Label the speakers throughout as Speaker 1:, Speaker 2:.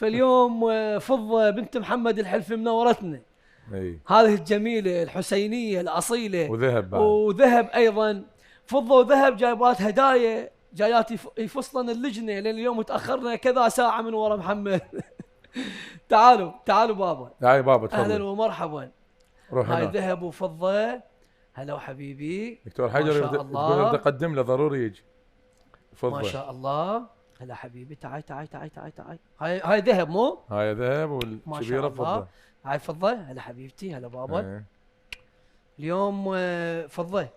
Speaker 1: فاليوم فضة بنت محمد الحلفي منورتنا. هذه الجميلة الحسينية الأصيلة،
Speaker 2: وذهب بعد،
Speaker 1: وذهب أيضا. فضة وذهب جايبات هدايا، جايات يفصلن اللجنة لأن اليوم تأخرنا كذا ساعة من ورا محمد. تعالوا بابا.
Speaker 2: تعالي بابا تفضل.
Speaker 1: أهلا ومرحبا. هاي ذهب وفضة. هلا وحبيبي
Speaker 2: دكتور حجر تقول بدي أقدم له ضروري يجي. فضة
Speaker 1: ما شاء الله. هلا حبيبي تعال. هاي ذهب مو؟
Speaker 2: هاي ذهب والكبيرة فضة.
Speaker 1: هاي فضة. هلا حبيبتي. هلا بابا. اليوم فضة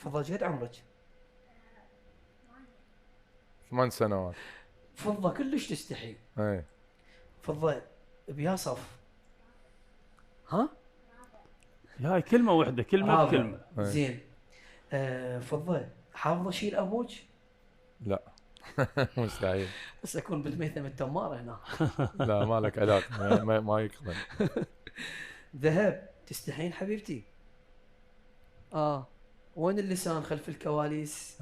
Speaker 1: قد عمرك؟
Speaker 2: 8 سنوات.
Speaker 1: فضة كلش تستحي. فضة بيا صف. ها؟
Speaker 3: هاي كلمة واحدة، كلمة بكلمة.
Speaker 1: زين. فضة حافظة شيء لأبوك؟
Speaker 2: لا. مستحيل.
Speaker 1: بس أكون بالميثم التمارة هنا.
Speaker 2: لا ما لك علاقة، ما يقبل.
Speaker 1: ذهب تستحين حبيبتي؟ وين اللسان خلف الكواليس؟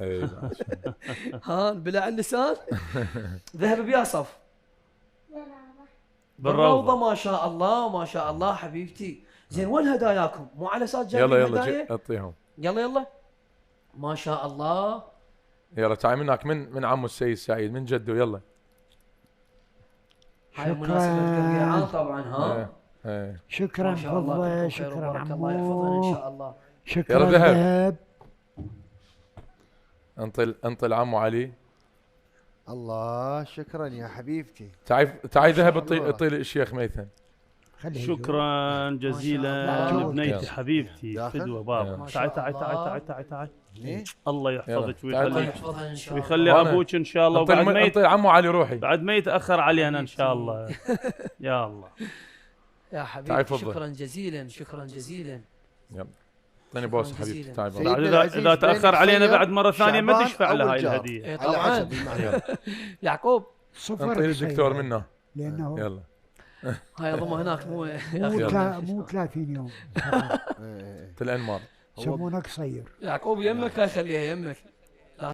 Speaker 1: ها بلع اللسان؟ ذهب بيصف بالروضة. ما شاء الله ما شاء الله حبيبتي. زين وين هداياكم؟ مو على اساس جايبين
Speaker 2: يلا اعطيهم.
Speaker 1: يلا ما شاء الله.
Speaker 2: يلا تعال منك من عمو السيد سعيد من جده. يلا
Speaker 1: هاي مناسبة القرقيعان طبعا. ها
Speaker 4: شكرا فضة. شكرا
Speaker 1: الله يحفظها ان شاء الله.
Speaker 4: شكرا ذهب.
Speaker 2: انطل عمو علي.
Speaker 5: الله شكرا يا حبيبتي.
Speaker 2: تعي ذهب اطيل الشيخ ميثم.
Speaker 3: شكرا جزيلا بنيتي حبيبتي فدوة بابا. تعي. الله يحفظك ويخلي ابوك ان شاء الله.
Speaker 2: وبعد ما يطير عمو علي روحي
Speaker 3: بعد ما يتاخر علينا ان شاء الله. يا الله
Speaker 1: يا حبيبي. شكرا جزيلا.
Speaker 2: يلا اعطيني بوس حبيبتي. تعال
Speaker 3: اذا تاخر علينا بعد مره ثانيه ما تشفع له هاي الهديه.
Speaker 1: طبعا. يعقوب
Speaker 2: انطي الدكتور منه
Speaker 4: لانه
Speaker 2: يلا.
Speaker 1: هاي ضمه هناك مو
Speaker 4: 30 يوم.
Speaker 2: الانمار
Speaker 4: يسمونه قصير.
Speaker 1: يعقوب يمك. لا خليها يمك.